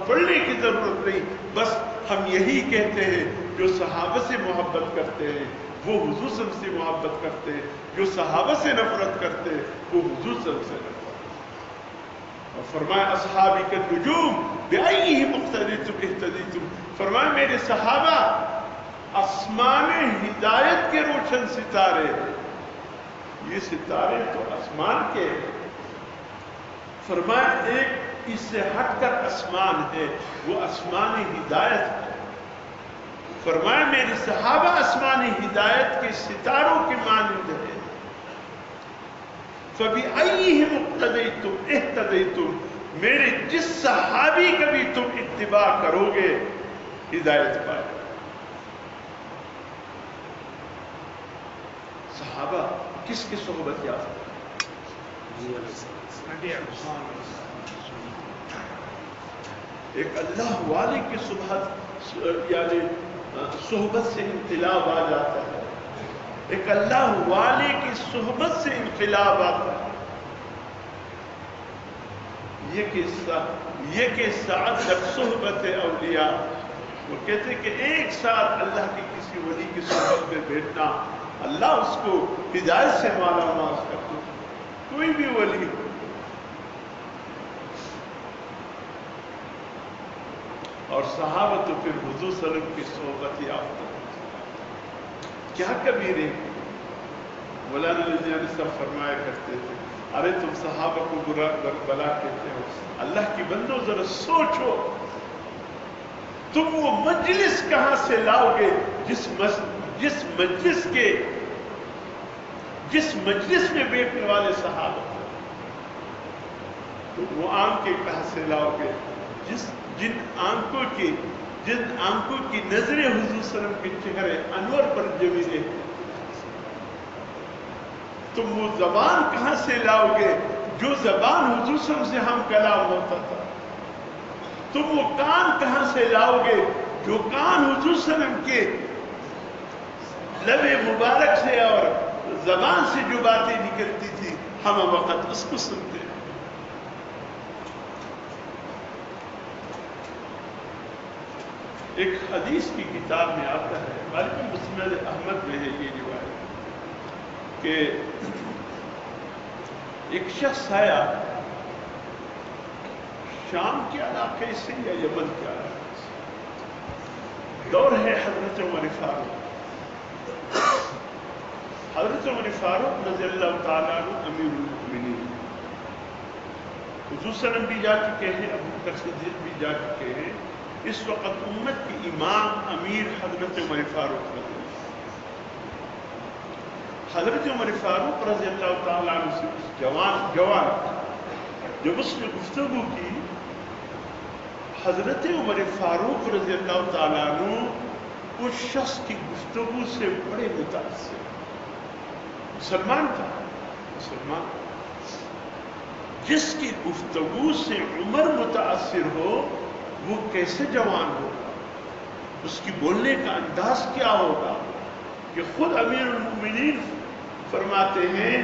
پڑھنے کی ضرورت نہیں، بس ہم یہی کہتے ہیں جو صحابہ سے محبت کرتے ہیں وہ حضور صلی اللہ علیہ وسلم سے محبت کرتے ہیں، جو صحابہ سے نفرت کرتے ہیں وہ حضور صلی اللہ علیہ وسلم سے نفرت کرتے ہیں۔ اور فرمایا اصحابی کالنجوم بأیہم اقتدیتم اہتدیتم، فرمایا میرے صحابہ آسمان ہدایت کے روشن ستارے ہیں۔ یہ ستارے تو آسمان کے ہیں، فرمایا ایک اس سے ہٹ کر آسمان ہے، وہ آسمان ہدایت ہے۔ فرمایا میرے صحابہ آسمان ہدایت کے ستاروں کے مانند ہیں۔ فَبِأَيِّهِمْ اقْتَدَيْتُمْ اهْتَدَيْتُمْ، میرے جس صحابی کا بھی تم اتباع کرو گے ہدایت پائے۔ صحابہ کس کی صحبت یافتہ؟ ایک اللہ والے کی صحبت یعنی صحبت سے انقلاب آ جاتا ہے، ایک اللہ والے کی صحبت سے انقلاب آتا ہے۔ یہ کہ ساتھ جب صحبت اولیاء، وہ کہتے ہیں کہ ایک ساتھ اللہ کے کسی ولی کی صحبت میں بیٹھنا اللہ اس کو ہدایت سے مالا مال کر دو۔ کوئی بھی ولی اور صحابہ تو پھر حضور صلی اللہ علیہ وسلم کی صحبت یافتہ کیا کبیرے۔ مولانا لدھیانوی صاحب فرمایا کرتے تھے ارے تم صحابہ کو برا بلا کہتے ہو، اللہ کی بندو ذرا سوچو تم وہ مجلس کہاں سے لاؤ گے جس مجلس میں بیٹھنے والے صحابہ، تم وہ آنکھیں کہاں سے لاؤ گے جن آنکھوں کی نظریں حضور صلی اللہ علیہ وسلم کے چہرے انور پر جمی رہے، تم وہ زبان کہاں سے لاؤ گے جو زبان حضور صلی اللہ علیہ وسلم سے ہم کلام ہوتا تھا، تم وہ کان کہاں سے لاؤ گے جو کان حضور صلی اللہ علیہ وسلم کے لب مبارک سے اور زبان سے جو باتیں نکلتی تھی ہم وقت اس کو سنتے ہیں۔ ایک حدیث کی کتاب میں آتا ہے، غالباً مسند احمد میں ہے یہ روایت، کہ ایک شخص آیا شام کے علاقے سے یا یمن کے علاقے سے، دور ہے حضرت عمر فاروق۔ حضرت عمر فاروق رضی اللہ تعالیٰ عنہ امیر المؤمنین، حضور صلی اللہ علیہ وسلم بھی جا چکے ہیں، ابو بکر صدیق بھی جا چکے ہیں، اس وقت امت کی امام امیر حضرت عمر فاروق رضی اللہ۔ حضرت عمر فاروق رضی اللہ تعالیٰ عنہ سے اس جوان جب اس نے گفتگو کی، حضرت عمر فاروق رضی اللہ تعالیٰ عنہ اس شخص کی گفتگو سے بڑے متاثر، مسلمان تھا، مسلمان جس کی گفتگو سے عمر متاثر ہو وہ کیسے جوان ہوگا، اس کی بولنے کا انداز کیا ہوگا، کہ خود امیر المؤمنین فرماتے ہیں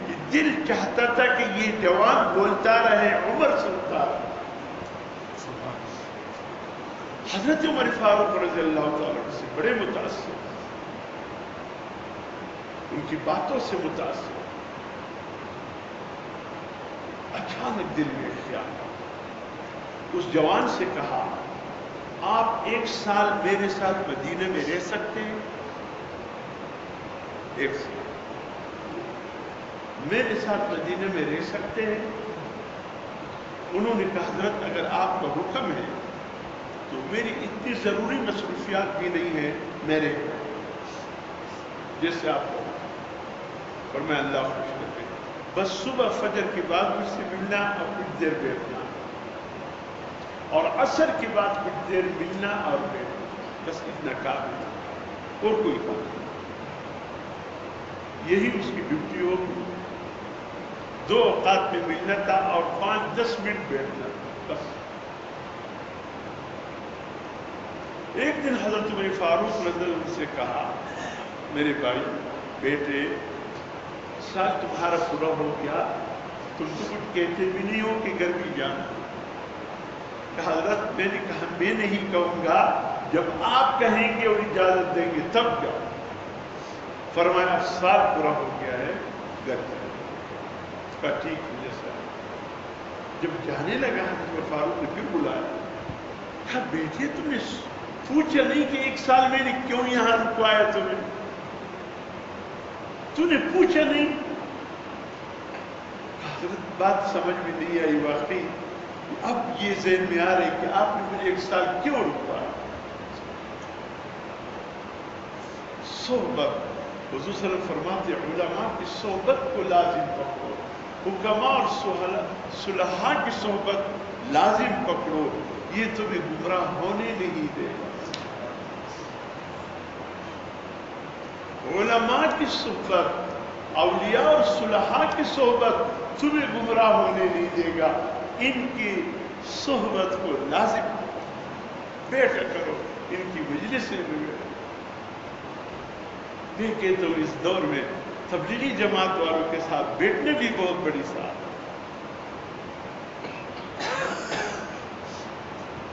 کہ دل چاہتا تھا کہ یہ جوان بولتا رہے، عمر سنتا رہے۔ حضرت عمر فاروق رضی اللہ تعالیٰ عنہ سے بڑے متاثر، ان کی باتوں سے متاثر، اچانک دل میں خیال اس جوان سے کہا آپ 1 سال میرے ساتھ مدینے میں رہ سکتے ہیں؟ 1 سال میرے ساتھ مدینے میں رہ سکتے ہیں؟ انہوں نے کہا حضرت اگر آپ کا حکم ہے تو میری اتنی ضروری مصروفیات بھی نہیں ہے، میرے جیسے آپ کو اور میں اللہ خوش کرتے بس صبح فجر کے بعد مجھ سے ملنا اور کچھ دیر بیٹھنا، اور عصر کے بعد کچھ دیر ملنا اور بیٹھنا، بس اتنا کام ہے اور کوئی کام نہیں۔ یہی اس کی ڈیوٹی ہوگی، 2 اوقات میں ملنا تھا اور 5-10 منٹ بیٹھنا، بس۔ ایک دن حضرت عمر فاروق رضی اللہ عنہ سے کہا میرے بھائی بیٹے سال تمہارا پورا ہو گیا، تم تو کچھ کہتے بھی نہیں ہو کہ گھر بھی جانا، کہ حضرت میں نے کہا میں نہیں کہوں گا، جب آپ کہیں گے اور اجازت دیں گے تب جاؤ۔ فرمایا سال پورا ہو گیا ہے، گھر جائے۔ اس کا ٹھیک ہے جیسا۔ جب جانے لگا حضرت فاروق نے پھر بلایا، کہا بیٹے تم نے پوچھا نہیں کہ 1 سال میں نے کیوں یہاں رکوایا تمہیں؟ تم نے پوچھا نہیں؟ حضرت بات سمجھ میں نہیں آئی واقعی، اب یہ ذہن میں آ رہا ہے کہ آپ نے مجھے 1 سال کیوں رکوایا؟ صحبت، حضور صلی اللہ علیہ وسلم فرماتے علماء کی صحبت کو لازم پکڑو، حکماء اور صلحاء کی صحبت لازم پکڑو، یہ تمہیں گمراہ ہونے نہیں دے گا۔ علماء کی صحبت، اولیاء اور صلحاء کی صحبت تمہیں گمراہ ہونے نہیں دے گا، ان کی صحبت کو لازم بیٹھا کرو، ان کی مجلس میں بیٹھو۔ میں کہتا ہوں اس دور میں تبلیغی جماعت والوں کے ساتھ بیٹھنے بھی بہت بڑی ساتھ۔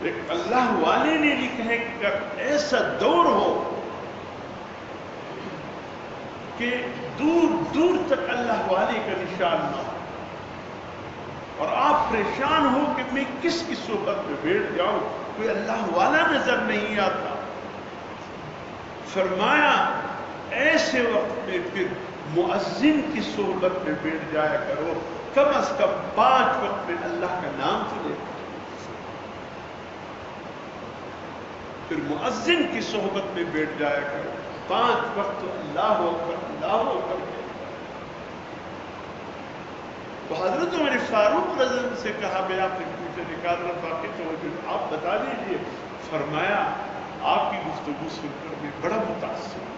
ایک اللہ والے نے لکھا ہے کہ ایسا دور ہو کہ دور دور تک اللہ والے کا نشان نہ ہو، اور آپ پریشان ہو کہ میں کس کی صحبت میں بیٹھ جاؤں، کوئی اللہ والا نظر نہیں آتا۔ فرمایا ایسے وقت میں پھر مؤذن کی صحبت میں بیٹھ جایا کرو، کم از کم 5 وقت میں اللہ کا نام تو لے۔ پھر مؤذن کی صحبت میں بیٹھ جایا کرو، 5 وقت تو اللہ اکبر اللہ اکبر۔ تو حضرت عمر فاروق رضی اللہ عنہ سے کہا، میں آپ نے پوچھا نکال رہا باقی تو آپ بتا دیجئے۔ فرمایا آپ کی گفتگو سن کر میں بڑا متاثر ہوں،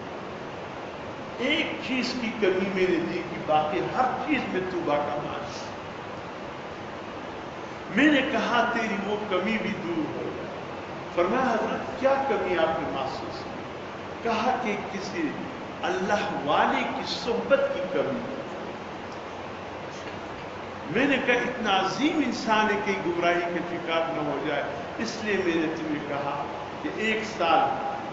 ایک چیز کی کمی میں نے دی کہ باقی ہر چیز میں توبہ کا مانس۔ میں نے کہا تیری وہ کمی بھی دور ہو جائے۔ فرمایا حضرت کیا کمی آپ نے محسوس کی؟ کہا کہ کسی اللہ والے کی صحبت کی کمی۔ میں نے کہا اتنا عظیم انسان ہے کہ گمراہی کے شکار نہ ہو جائے، اس لیے میں نے تمہیں کہا کہ 1 سال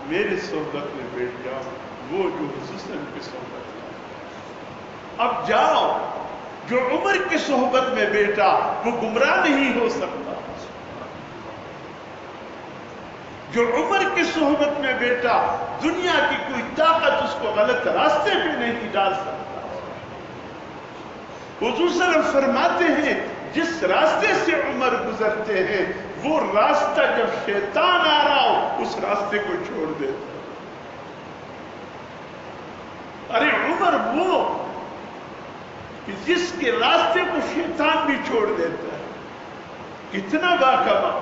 میرے صحبت میں بیٹھ جاؤ، وہ جو حضور کی صحبت ہے۔ اب جاؤ، جو عمر کی صحبت میں بیٹا وہ گمراہ نہیں ہو سکتا، جو عمر کی صحبت میں بیٹا دنیا کی کوئی طاقت اس کو غلط راستے پہ نہیں ڈال سکتا۔ حضور صلی اللہ علیہ وسلم فرماتے ہیں جس راستے سے عمر گزرتے ہیں وہ راستہ جب شیطان آ رہا ہو اس راستے کو چھوڑ دیتا۔ ارے عمر وہ کہ جس کے راستے کو شیطان بھی چھوڑ دیتا ہے، کتنا باکما۔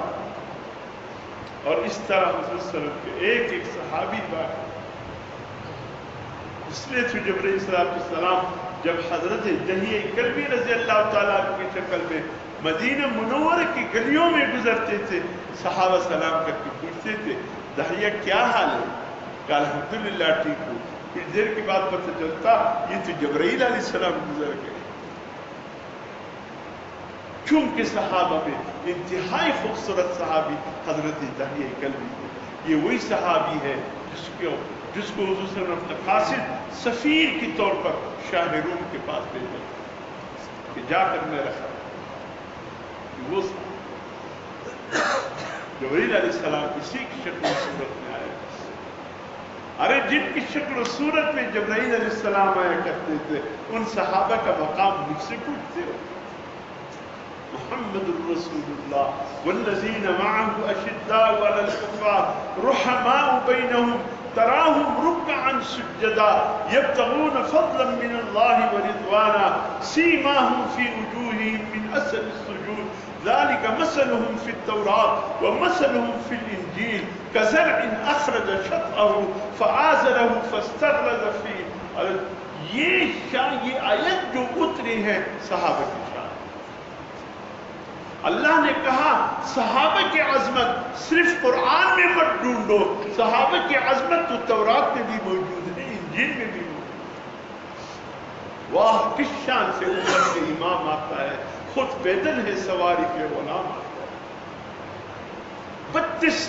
اور اس طرح حضور صلی اللہ علیہ وسلم کے ایک ایک صحابی باکما۔ اس لیے تو جبرائیل صلی اللہ علیہ وسلم جب حضرت دہیہ کلبی رضی اللہ تعالیٰ کی شکل میں مدینہ منورہ کی گلیوں میں گزرتے تھے، صحابہ سلام کر کے پوچھتے تھے دہیہ کیا حال ہے؟ کہ الحمدللہ ٹھیک ہوں۔ پھر دیر کے بعد پتہ چلتا یہ تو جبرائیل علیہ السلام گزر گئے۔ چونکہ صحابہ میں انتہائی خوبصورت صحابی حضرت دہیہ کلبی تھے۔ یہ وہی صحابی ہے جس کو حضور صلی اللہ علیہ وسلم اپنے قاصد سفیر کی طور پر شاہ روم کے پاس بھیجا کہ جا کر میں رکھا وہ جبرائیل علیہ السلام اسی کی شکل و صورت میں آئے۔ ارے جن کی شکل و صورت میں جبرائیل علیہ السلام آیا کرتے تھے ان صحابہ کا مقام مجھ سے پوچھتے ہو۔ محمد الرسول اللہ والذین معه اشداء علی الکفار رحماء بینہم تراہم رکعا سجدا یبتغون فضلا من اللہ ورضوانا سیماہم فی وجوہہم من اثر السجود ذلك مثلهم في التوراة ومثلهم في الإنجيل كزرع أخرج شطأه فآزره فاستغلظ فيه۔ یہ آیت جو اتری ہے صحابہ کی شان، اللہ نے کہا صحابہ کی عظمت صرف قرآن میں مت ڈھونڈو، صحابہ کی عظمت تو تورات میں بھی موجود ہے، انجیل میں بھی موجود ہے۔ واہ کس شان سے امت کے امام آتا ہے، خود پیدل ہے سواری پہ غلام آتا ہے۔ 32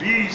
20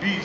20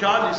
40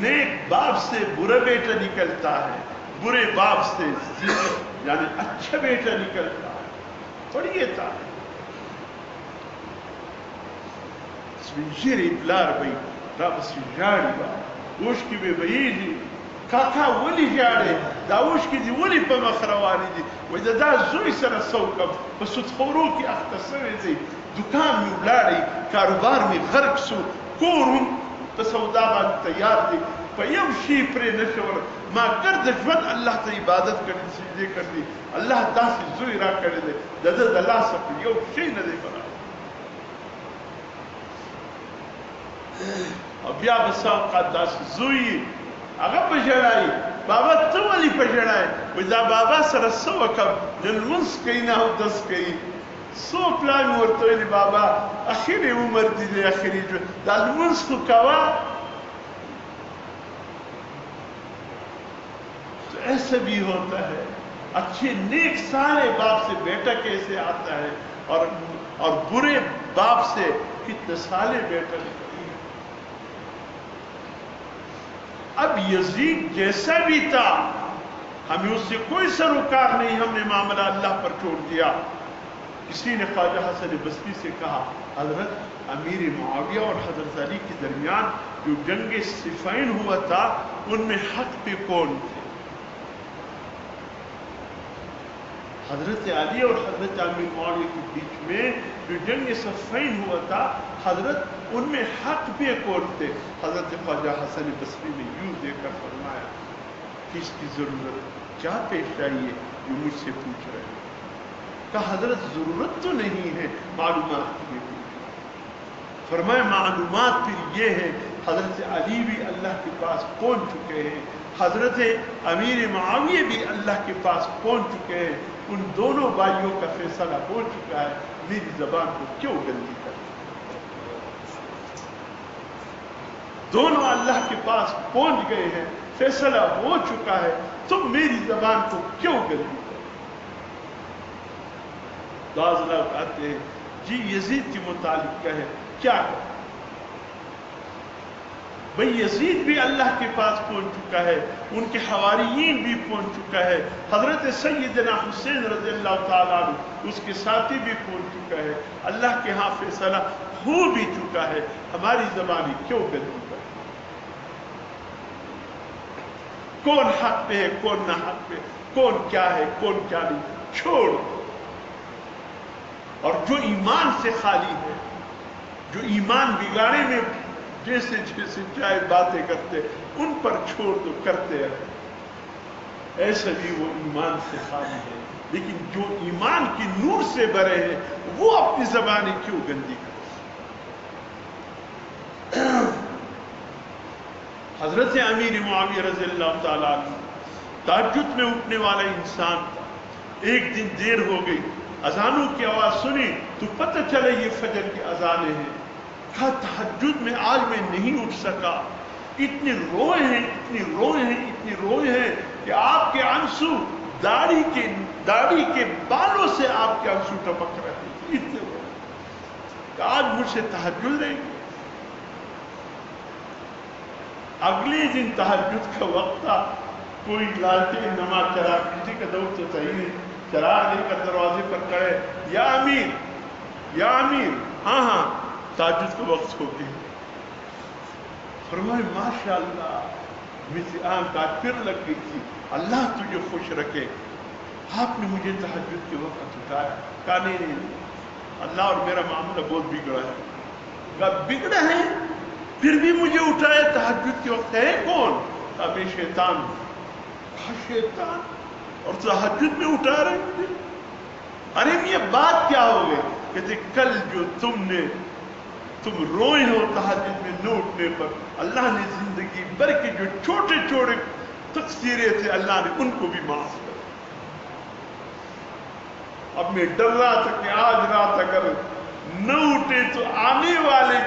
نیک باپ سے برا بیٹا نکلتا ہے، برے باپ سے یعنی اچھا بیٹا نکلتا ہے. پڑھیے تاریخ. سپین پلار بھائی رب سجاڑی با اوش کی بے بھئی کاکا ولی جاڑے دا اوش کی دی ولی پا مخروانی دی وی دا زوی سر سوکم پس اتخورو کی اختصر دی دکان میں بلاری کاروبار میں غرق سو کورم تصودا بان تیار دی پا یم شی پرے نشور ما گرد جوان اللہ تا عبادت کرنی سجدے کرنی اللہ تا سی زوی را کرے دے دا دا اللہ سپر یو شی ندے بنا. اور بیا بسا اوقات داس زوی اگر پجڑائی بابا تو علی پجڑائی ویدہ بابا سر سو کم نلمنس کئی نہ ہو دس کئی سو پلان ورطوئی لی بابا اخیری عمر دیدے اخیری جو دا نلمنس کو کوا تو ایسا بھی ہوتا ہے. اچھے نیک سارے باپ سے بیٹا کیسے آتا ہے اور برے باپ سے کتنے سالے بیٹا نکلتا. اب یزید جیسا بھی تھا ہمیں اس سے کوئی سروکار نہیں، ہم نے معاملہ اللہ پر چھوڑ دیا. کسی نے خواجہ حسن بصری سے کہا حضرت امیر معاویہ اور حضرت علی کے درمیان جو جنگ صفین ہوا تھا ان میں حق پہ کون تھے؟ حضرت علی اور حضرت امیر معاویہ کے بیچ میں جو جنگ صفین ہوا تھا حضرت ان میں حق پہ کون تھے؟ حضرت خواجہ حسن بصری نے یوں دیکھ کر فرمایا کس کی ضرورت کیا پیش آئی ہے جو مجھ سے پوچھ رہے ہیں؟ کہا حضرت ضرورت تو نہیں ہے، معلومات کی پوچھ. فرمایا معلومات پھر یہ ہے حضرت علی بھی اللہ کے پاس پہنچ چکے ہیں، حضرت امیر معاویہ بھی اللہ کے پاس پہنچ چکے ہیں، ان دونوں بھائیوں کا فیصلہ ہو چکا ہے، میری زبان کو کیوں گندی کر؟ دونوں اللہ کے پاس پہنچ گئے ہیں، فیصلہ ہو چکا ہے، تم میری زبان کو کیوں گندی کر؟ بعض لوگ آتے ہیں جی یزید کے متعلق کہے کیا ہے؟ بھئی یزید بھی اللہ کے پاس پہنچ چکا ہے، ان کے حواریین بھی پہنچ چکا ہے، حضرت سیدنا حسین رضی اللہ تعالیٰ عنہ اس کے ساتھی بھی پہنچ چکا ہے، اللہ کے ہاں فیصلہ ہو بھی چکا ہے، ہماری زبانی کیوں گندی کر؟ کون حق پہ ہے کون نہ حق پہ، کون کیا ہے کون کیا نہیں، چھوڑ. اور جو ایمان سے خالی ہے، جو ایمان بگاڑے میں جیسے جیسے چاہے باتیں کرتے ان پر چھوڑ دو، کرتے رہے. ایسا بھی وہ ایمان سے خالی ہے، لیکن جو ایمان کی نور سے بھرے ہیں وہ اپنی زبانیں کیوں گندی کرتے؟ حضرت امیر معاویہ رضی اللہ تعالیٰ عنہ تہجد میں اٹھنے والا انسان تھا. ایک دن دیر ہو گئی، اذانوں کی آواز سنی تو پتہ چلے یہ فجر کی اذانیں ہیں. کہا تہجد میں آج میں نہیں اٹھ سکا، اتنے روئے ہیں اتنی روئے ہیں اتنی روئے ہیں کہ آپ کے آنسو داڑھی کے بالوں سے آپ کے آنسو ٹپک رہے ہیں، اتنے روئے کہ آج مجھ سے تہجد نہیں. اگلے دن تہجد کا وقت تھا، کوئی لالٹین نماز چراغ کسی کا دور تو صحیح نہیں، چراغ لے کر دروازے پر کھڑے، یا امیر ہاں ہاں تہجد کا وقت ہو گیا. فرمائے ماشاءاللہ میری آنکھ آج پھر لگ گئی تھی، اللہ تجھے خوش رکھے، آپ نے مجھے تہجد کے وقت اٹھایا. کہا نہیں اللہ اور میرا معاملہ بہت بگڑا ہے. کہا بگڑا ہے پھر بھی مجھے اٹھایا تہجد کے وقت؟ ہے کون؟ کہا میں شیطان ہوں. کہا شیطان اور تہجد میں اٹھا رہے مجھے؟ ارے یہ بات کیا ہو گئی؟ کہتے کل جو تم روئے ہو تہجد میں نہ اٹھنے پر، اللہ نے زندگی بھر کے جو چھوٹے چھوٹے تقصیریں تھے اللہ نے ان کو بھی معاف کر. اب میں ڈر رہا تھا کہ آج رات اگر نہ اٹھے تو آنے والے